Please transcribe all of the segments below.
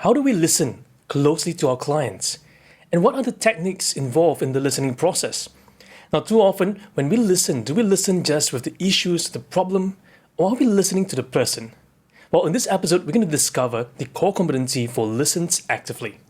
How do we listen closely to our clients? And what are the techniques involved in the listening process? Now, too often, when we listen, do we listen just with the issues, the problem, or are we listening to the person? Well, in this episode, we're going to discover the core competency for listens actively.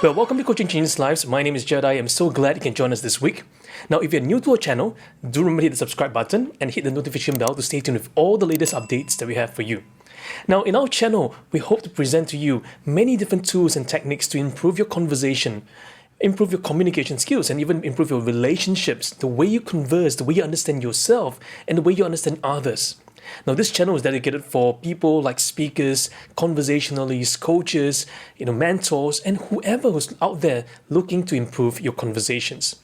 Well, welcome to Coaching Changes Lives. My name is Jedi. I'm so glad you can join us this week. Now, if you're new to our channel, do remember to hit the subscribe button and hit the notification bell to stay tuned with all the latest updates that we have for you. Now, in our channel, we hope to present to you many different tools and techniques to improve your conversation, improve your communication skills, and even improve your relationships, the way you converse, the way you understand yourself, and the way you understand others. Now, this channel is dedicated for people like speakers, conversationalists, coaches, mentors, and whoever who's out there looking to improve your conversations.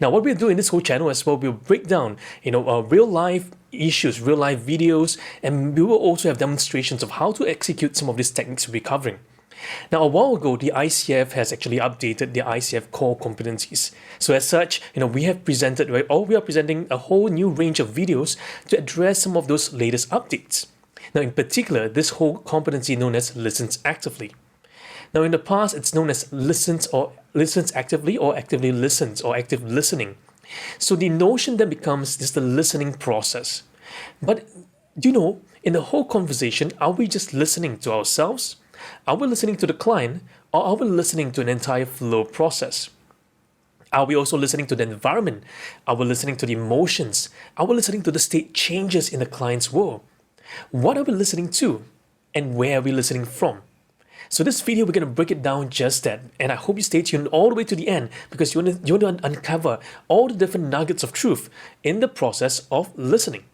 Now, what we'll do in this whole channel as well, we'll break down, real life issues, real life videos, and we will also have demonstrations of how to execute some of these techniques we'll be covering. Now, a while ago, the ICF has actually updated the ICF Core Competencies. So as such, we are presenting a whole new range of videos to address some of those latest updates. Now, in particular, this whole competency known as listens actively. Now, in the past, it's known as listens actively or actively listens or active listening. So the notion then becomes just the listening process. But in the whole conversation, are we just listening to ourselves? Are we listening to the client, or are we listening to an entire flow process? Are we also listening to the environment? Are we listening to the emotions? Are we listening to the state changes in the client's world? What are we listening to, and where are we listening from? So this video, we're going to break it down just that, and I hope you stay tuned all the way to the end because you want to uncover all the different nuggets of truth in the process of listening.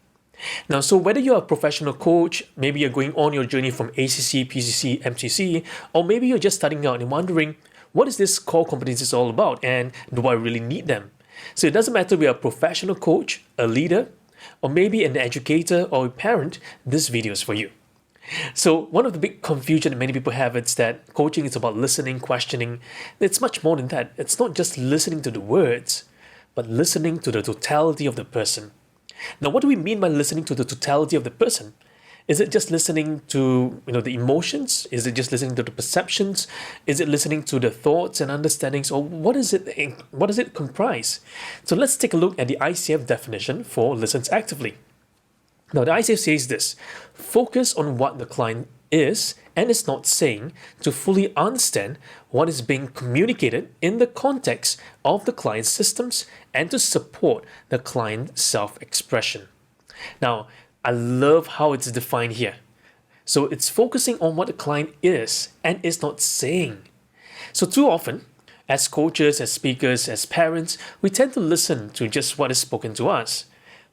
Now, so whether you're a professional coach, maybe you're going on your journey from ACC, PCC, MCC, or maybe you're just starting out and wondering, what is this core competencies all about, and do I really need them? So it doesn't matter if you're a professional coach, a leader, or maybe an educator or a parent, this video is for you. So one of the big confusion that many people have is that coaching is about listening, questioning. It's much more than that. It's not just listening to the words, but listening to the totality of the person. Now, what do we mean by listening to the totality of the person? Is it just listening to the emotions? Is it just listening to the perceptions? Is it listening to the thoughts and understandings? Or what does it comprise? So let's take a look at the ICF definition for listens actively. Now, the ICF says this: focus on what the client is and is not saying to fully understand what is being communicated in the context of the client's systems and to support the client's self-expression. Now, I love how it's defined here. So it's focusing on what the client is and is not saying. So too often, as coaches, as speakers, as parents, we tend to listen to just what is spoken to us.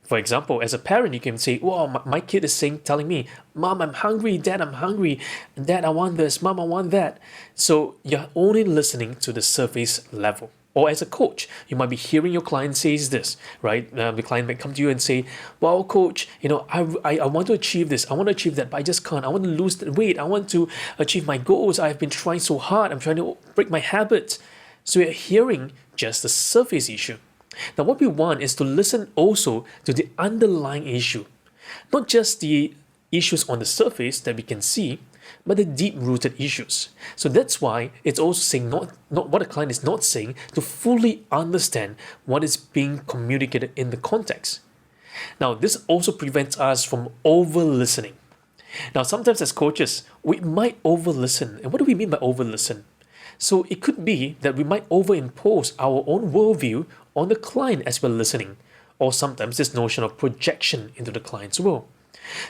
For example, as a parent, you can say, "Wow, my kid is telling me, Mom, I'm hungry. Dad, I'm hungry. Dad, I want this. Mom, I want that." So you're only listening to the surface level. Or as a coach, you might be hearing your client says this, right? The client might come to you and say, "Well, coach, I want to achieve this. I want to achieve that, but I just can't. I want to lose the weight. I want to achieve my goals. I've been trying so hard. I'm trying to break my habits." So you're hearing just the surface issue. Now, what we want is to listen also to the underlying issue, not just the issues on the surface that we can see, but the deep-rooted issues. So that's why it's also saying not what the client is not saying, to fully understand what is being communicated in the context. Now, this also prevents us from over-listening. Now, sometimes as coaches, we might over-listen. And what do we mean by over-listen? So it could be that we might overimpose our own worldview on the client as we're listening, or sometimes this notion of projection into the client's world.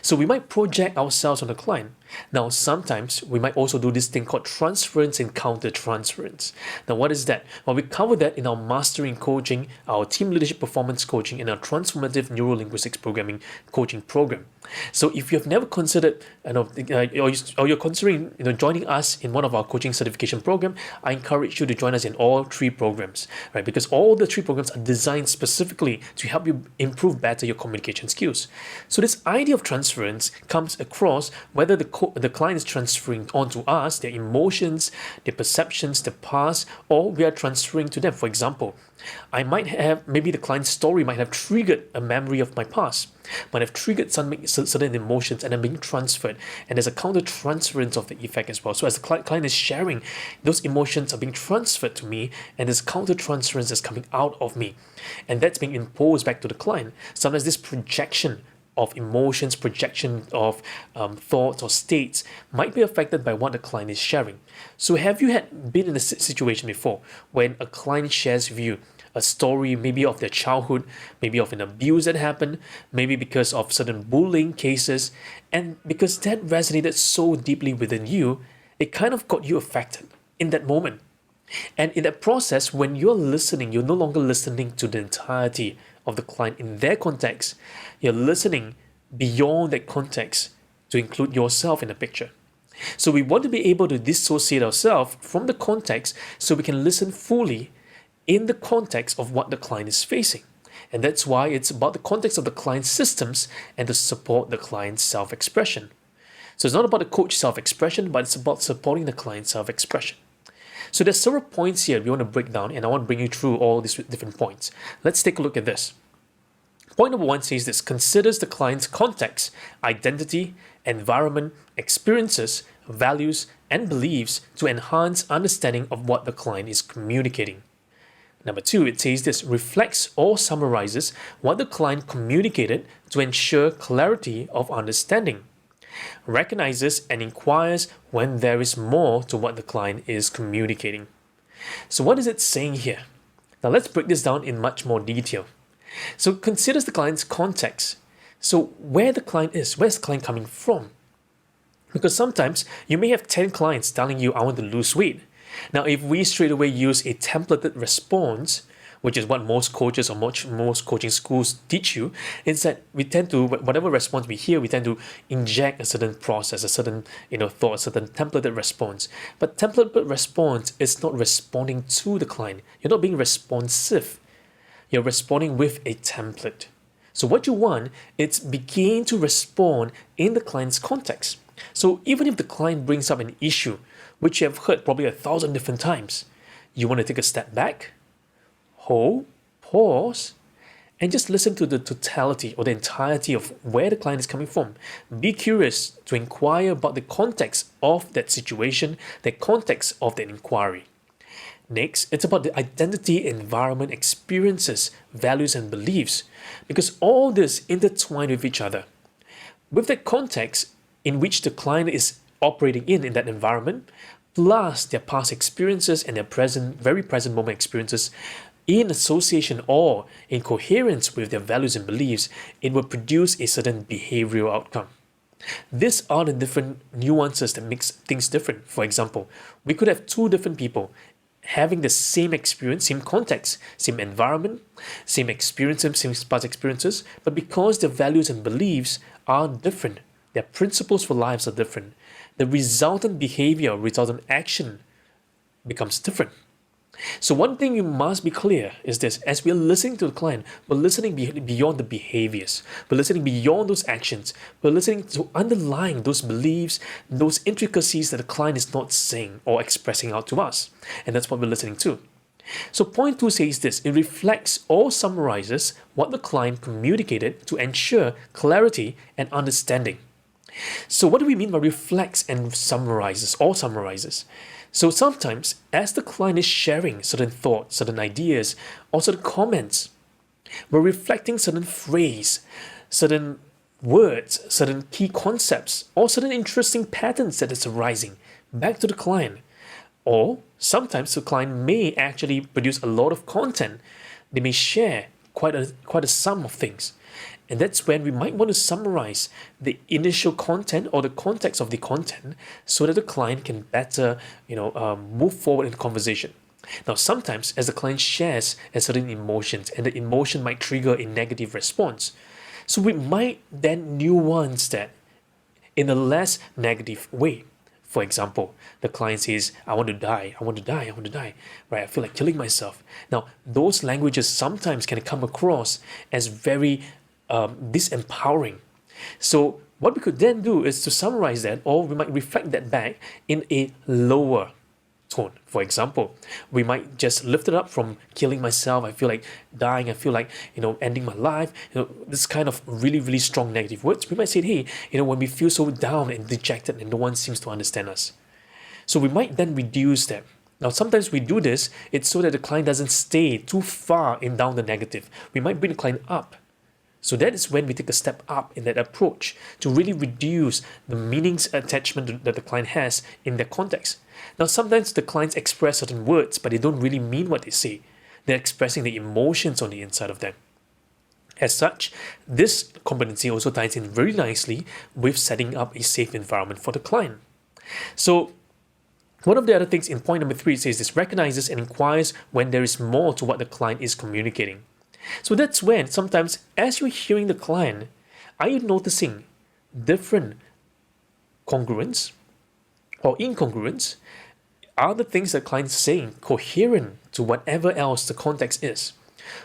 So we might project ourselves on the client. Now, sometimes we might also do this thing called transference and counter-transference. Now, what is that? Well, we cover that in our Mastering Coaching, our Team Leadership Performance Coaching, and our Transformative Neuro-Linguistics Programming Coaching Program. So if you have never considered, or you're considering joining us in one of our coaching certification program, I encourage you to join us in all three programs, right? Because all the three programs are designed specifically to help you improve better your communication skills. So this idea of transference comes across whether the client is transferring onto us their emotions, their perceptions, the past, or we are transferring to them. For example, maybe the client's story might have triggered a memory of my past, might have triggered certain emotions, and I'm being transferred. And there's a counter-transference of the effect as well. So as the client is sharing, those emotions are being transferred to me, and there's counter-transference that's coming out of me. And that's being imposed back to the client. Sometimes this projection of emotions, projection of thoughts or states might be affected by what the client is sharing. So have you been in a situation before when a client shares with you a story maybe of their childhood, maybe of an abuse that happened, maybe because of certain bullying cases, and because that resonated so deeply within you, it kind of got you affected in that moment. And in that process, when you're listening, you're no longer listening to the entirety of the client in their context. You're listening beyond that context to include yourself in the picture. So we want to be able to dissociate ourselves from the context so we can listen fully in the context of what the client is facing. And that's why it's about the context of the client's systems and to support the client's self-expression. So it's not about the coach's self-expression, but it's about supporting the client's self-expression. So there's several points here we want to break down, and I want to bring you through all these different points. Let's take a look at this. Point number one says this: considers the client's context, identity, environment, experiences, values, and beliefs to enhance understanding of what the client is communicating. Number two, it says this: reflects or summarizes what the client communicated to ensure clarity of understanding. Recognizes and inquires when there is more to what the client is communicating. So what is it saying here? Now let's break this down in much more detail. So it considers the client's context. So where the client is, where's the client coming from? Because sometimes you may have 10 clients telling you, I want to lose weight. Now, if we straight away use a templated response, which is what most coaches or most coaching schools teach you, is that we tend to, whatever response we hear, we tend to inject a certain process, a certain thought, a certain templated response. But templated response is not responding to the client. You're not being responsive. You're responding with a template. So what you want is begin to respond in the client's context. So even if the client brings up an issue, which you have heard probably 1,000 different times, you want to take a step back, hold, pause, and just listen to the totality or the entirety of where the client is coming from. Be curious to inquire about the context of that situation, the context of that inquiry. Next, it's about the identity, environment, experiences, values, and beliefs, because all this intertwine with each other. With the context in which the client is operating in that environment, plus their past experiences and their very present moment experiences, in association or in coherence with their values and beliefs, it will produce a certain behavioral outcome. These are the different nuances that makes things different. For example, we could have two different people having the same experience, same context, same environment, same experiences, same past experiences, but because their values and beliefs are different, their principles for lives are different, the resultant behavior, resultant action becomes different. So one thing you must be clear is this: as we are listening to the client, we're listening beyond the behaviors, we're listening beyond those actions, we're listening to underlying those beliefs, those intricacies that the client is not saying or expressing out to us. And that's what we're listening to. So point two says this: it reflects or summarizes what the client communicated to ensure clarity and understanding. So what do we mean by reflects and summarizes or summarizes? So sometimes, as the client is sharing certain thoughts, certain ideas, or certain comments, we're reflecting certain phrase, certain words, certain key concepts, or certain interesting patterns that is arising back to the client. Or sometimes the client may actually produce a lot of content. They may share quite a sum of things. And that's when we might want to summarize the initial content or the context of the content so that the client can better, move forward in the conversation. Now, sometimes as the client shares a certain emotions and the emotion might trigger a negative response, so we might then nuance that in a less negative way. For example, the client says, I want to die, I want to die, I want to die, right? I feel like killing myself. Now, those languages sometimes can come across as very disempowering. So what we could then do is to summarize that, or we might reflect that back in a lower tone. For example, we might just lift it up from killing myself, I feel like dying, I feel like, ending my life, this kind of really, really strong negative words. We might say, hey, when we feel so down and dejected and no one seems to understand us. So we might then reduce that. Now, sometimes we do this, it's so that the client doesn't stay too far in down the negative. We might bring the client up. So that is when we take a step up in that approach to really reduce the meanings attachment that the client has in their context. Now, sometimes the clients express certain words, but they don't really mean what they say. They're expressing the emotions on the inside of them. As such, this competency also ties in very nicely with setting up a safe environment for the client. So, one of the other things in point number 3 says this: recognizes and inquires when there is more to what the client is communicating. So that's when sometimes as you're hearing the client, are you noticing different congruence or incongruence? Are the things the client's saying coherent to whatever else the context is?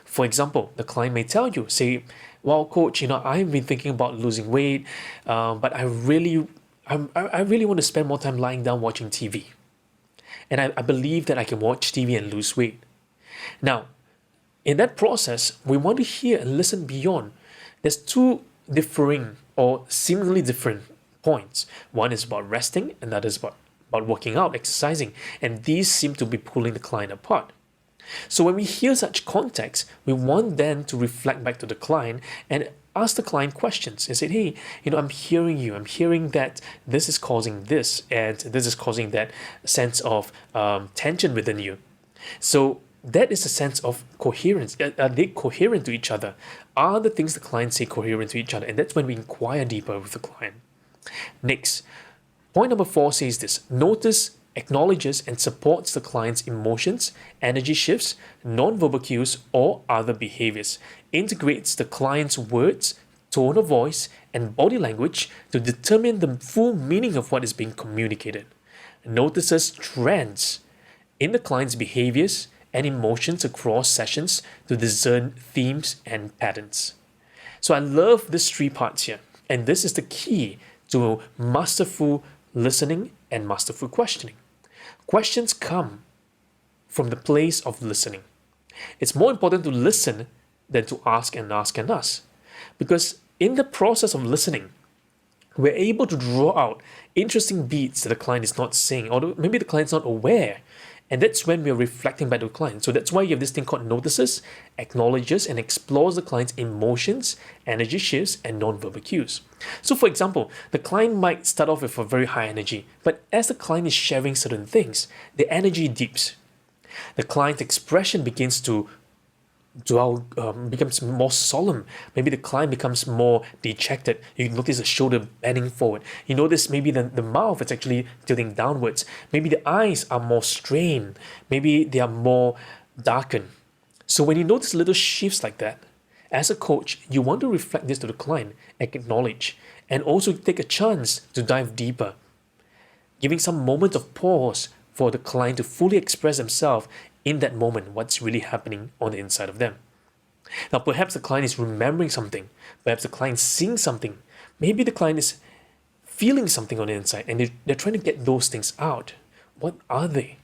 For example, the client may tell you, say, well, coach, I've been thinking about losing weight, but I really want to spend more time lying down watching TV. And I believe that I can watch TV and lose weight. Now, in that process, we want to hear and listen beyond. There's two differing or seemingly different points. One is about resting, another is about working out, exercising, and these seem to be pulling the client apart. So when we hear such context, we want then to reflect back to the client and ask the client questions and say, hey, I'm hearing you. I'm hearing that this is causing this, and this is causing that sense of tension within you. So that is a sense of coherence. Are they coherent to each other? Are the things the client say coherent to each other? And that's when we inquire deeper with the client. Next, point number 4 says this: notice, acknowledges, and supports the client's emotions, energy shifts, non-verbal cues, or other behaviors. Integrates the client's words, tone of voice, and body language to determine the full meaning of what is being communicated. Notices trends in the client's behaviors and emotions across sessions to discern themes and patterns. So I love these 3 parts here, and this is the key to masterful listening and masterful questioning. Questions come from the place of listening. It's more important to listen than to ask and ask and ask, because in the process of listening, we're able to draw out interesting beats that the client is not saying, or maybe the client's not aware. And that's when we're reflecting back to the client. So that's why you have this thing called notices, acknowledges, and explores the client's emotions, energy shifts, and non-verbal cues. So for example, the client might start off with a very high energy, but as the client is sharing certain things, the energy dips. The client's expression begins to becomes more solemn. Maybe the client becomes more dejected. You notice the shoulder bending forward. You notice maybe the mouth is actually tilting downwards. Maybe the eyes are more strained. Maybe they are more darkened. So when you notice little shifts like that, as a coach, you want to reflect this to the client, acknowledge, and also take a chance to dive deeper, giving some moment of pause for the client to fully express themselves in that moment, what's really happening on the inside of them. Now, perhaps the client is remembering something. Perhaps the client is seeing something. Maybe the client is feeling something on the inside and they're trying to get those things out. What are they?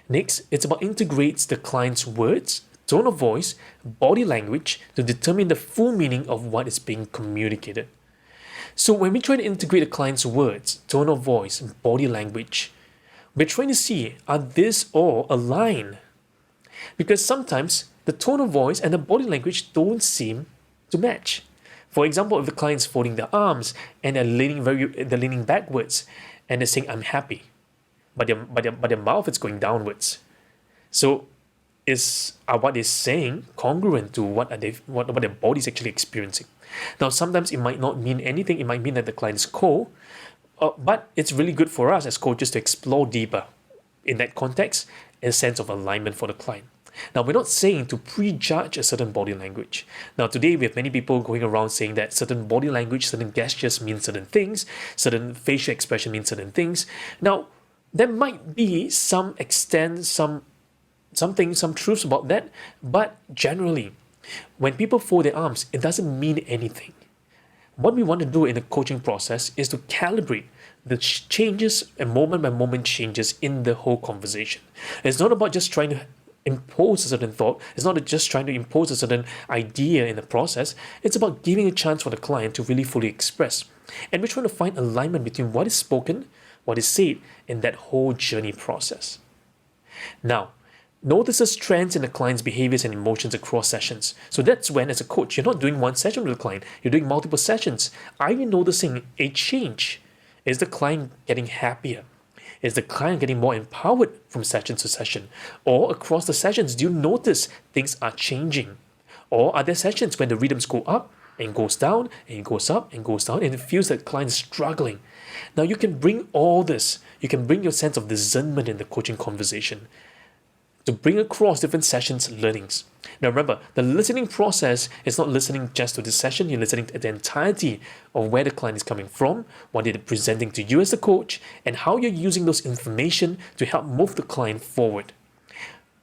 Next, it's about integrates the client's words, tone of voice, body language to determine the full meaning of what is being communicated. So when we try to integrate the client's words, tone of voice, body language, we're trying to see, are these all aligned? Because sometimes the tone of voice and the body language don't seem to match. For example, if the client's folding their arms and they're leaning backwards and they're saying, I'm happy, but their mouth is going downwards. So are what they're saying congruent to what their body is actually experiencing? Now, sometimes it might not mean anything. It might mean that the client is cold, but it's really good for us as coaches to explore deeper in that context, a sense of alignment for the client. Now, we're not saying to prejudge a certain body language. Now, today we have many people going around saying that certain body language, certain gestures mean certain things, certain facial expression means certain things. Now, there might be some extent, some truths about that, but generally, when people fold their arms, it doesn't mean anything. What we want to do in the coaching process is to calibrate the changes and moment by moment changes in the whole conversation. It's not about just trying to impose a certain thought. It's not just trying to impose a certain idea in the process. It's about giving a chance for the client to really fully express. And we're trying to find alignment between what is spoken, what is said in that whole journey process. Now, notices trends in the client's behaviors and emotions across sessions. So that's when, as a coach, you're not doing one session with the client, you're doing multiple sessions. Are you noticing a change? Is the client getting happier? Is the client getting more empowered from session to session? Or across the sessions, do you notice things are changing? Or are there sessions when the rhythms go up and goes down and goes up and goes down and it feels like the client is struggling? Now you can bring all this, you can bring your sense of discernment in the coaching conversation to bring across different sessions learnings. Now remember, the listening process is not listening just to the session, you're listening to the entirety of where the client is coming from, what they're presenting to you as a coach, and how you're using those information to help move the client forward.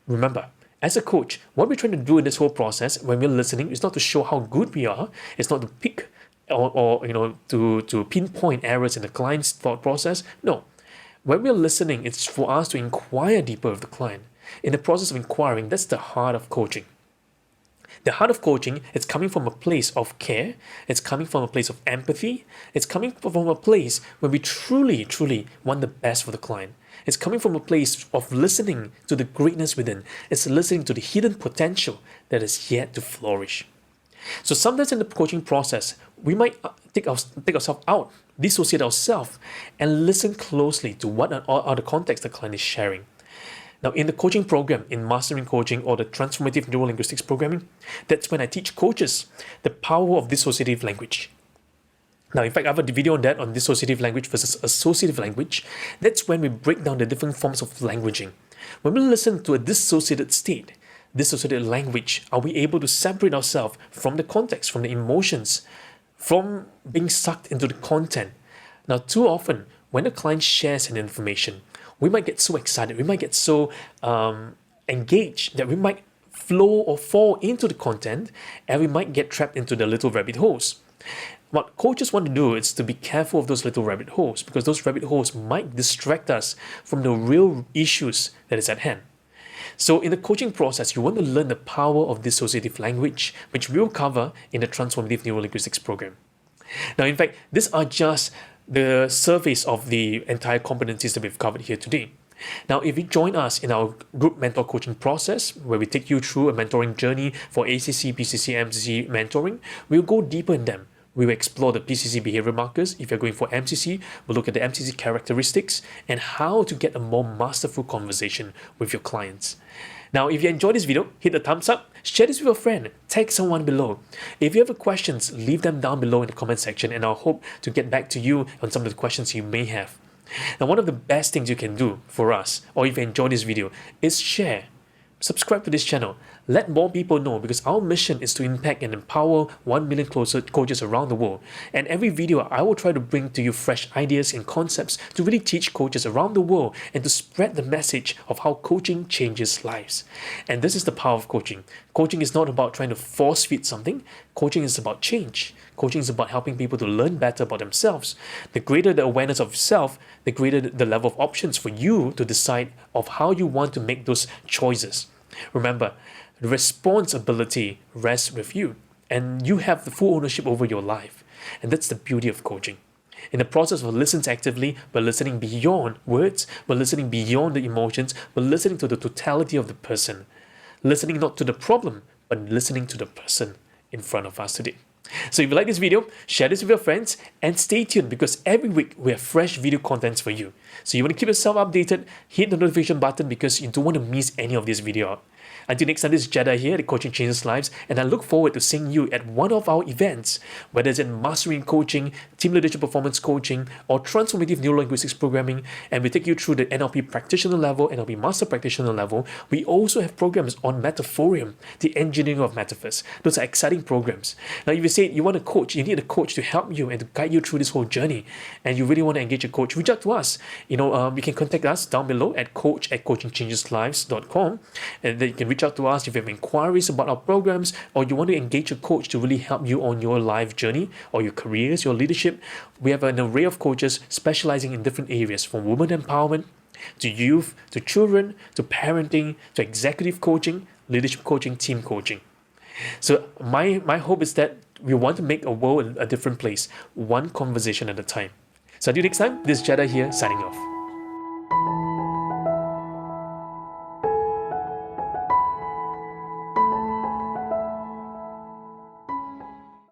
Remember, as a coach, what we're trying to do in this whole process when we're listening is not to show how good we are, it's not to pick or to pinpoint errors in the client's thought process. No. When we're listening, it's for us to inquire deeper with the client. In the process of inquiring, that's the heart of coaching. The heart of coaching, it's coming from a place of care, it's coming from a place of empathy, it's coming from a place where we truly, truly want the best for the client. It's coming from a place of listening to the greatness within. It's listening to the hidden potential that is yet to flourish. So sometimes in the coaching process, we might take ourselves out, dissociate ourselves, and listen closely to what are the context the client is sharing. Now, in the coaching program, in Mastering Coaching or the Transformative Neuro-Linguistics programming, that's when I teach coaches the power of dissociative language. Now, in fact, I have a video on that, on dissociative language versus associative language. That's when we break down the different forms of languaging. When we listen to a dissociated state, dissociated language, are we able to separate ourselves from the context, from the emotions, from being sucked into the content? Now, too often, when a client shares an information, we might get so excited, we might get so engaged that we might flow or fall into the content and we might get trapped into the little rabbit holes. What coaches want to do is to be careful of those little rabbit holes because those rabbit holes might distract us from the real issues that is at hand. So in the coaching process, you want to learn the power of dissociative language, which we'll cover in the Transformative Neuro-Linguistics program. Now, in fact, these are just the surface of the entire competencies that we've covered here today. Now, if you join us in our group mentor coaching process, where we take you through a mentoring journey for ACC, PCC, MCC mentoring, we'll go deeper in them. We will explore the PCC behavior markers. If you're going for MCC, we'll look at the MCC characteristics and how to get a more masterful conversation with your clients. Now, if you enjoyed this video, hit the thumbs up, share this with a friend, tag someone below. If you have questions, leave them down below in the comment section and I'll hope to get back to you on some of the questions you may have. Now, one of the best things you can do for us, or if you enjoyed this video, is share. Subscribe to this channel. Let more people know because our mission is to impact and empower 1 million coaches around the world. And every video I will try to bring to you fresh ideas and concepts to really teach coaches around the world and to spread the message of how coaching changes lives. And this is the power of coaching. Coaching is not about trying to force feed something. Coaching is about change. Coaching is about helping people to learn better about themselves. The greater the awareness of self, the greater the level of options for you to decide of how you want to make those choices. Remember, the responsibility rests with you and you have the full ownership over your life. And that's the beauty of coaching. In the process of listening actively, we're listening beyond words, we're listening beyond the emotions, we're listening to the totality of the person. Listening not to the problem, but listening to the person in front of us today. So if you like this video, share this with your friends and stay tuned because every week we have fresh video contents for you. So you want to keep yourself updated, hit the notification button because you don't want to miss any of this video out. Until next time, this is Jedi here, the Coaching Changes Lives, and I look forward to seeing you at one of our events, whether it's in Mastering Coaching, Team Leadership Performance Coaching, or Transformative Neuro-Linguistics Programming, and we take you through the NLP Practitioner level, NLP Master Practitioner level. We also have programs on Metaphorium, the engineering of metaphors. Those are exciting programs. Now, if you say you want a coach, you need a coach to help you and to guide you through this whole journey, and you really want to engage a coach, reach out to us. You can contact us down below at coach@coachingchangeslives.com, and then you can reach out to us if you have inquiries about our programs, or you want to engage a coach to really help you on your life journey or your careers, your leadership. We have an array of coaches specializing in different areas, from women empowerment to youth, to children, to parenting, to executive coaching, leadership coaching, team coaching. So my hope is that we want to make a world a different place, one conversation at a time. So until next time, this is Jedi here, signing off.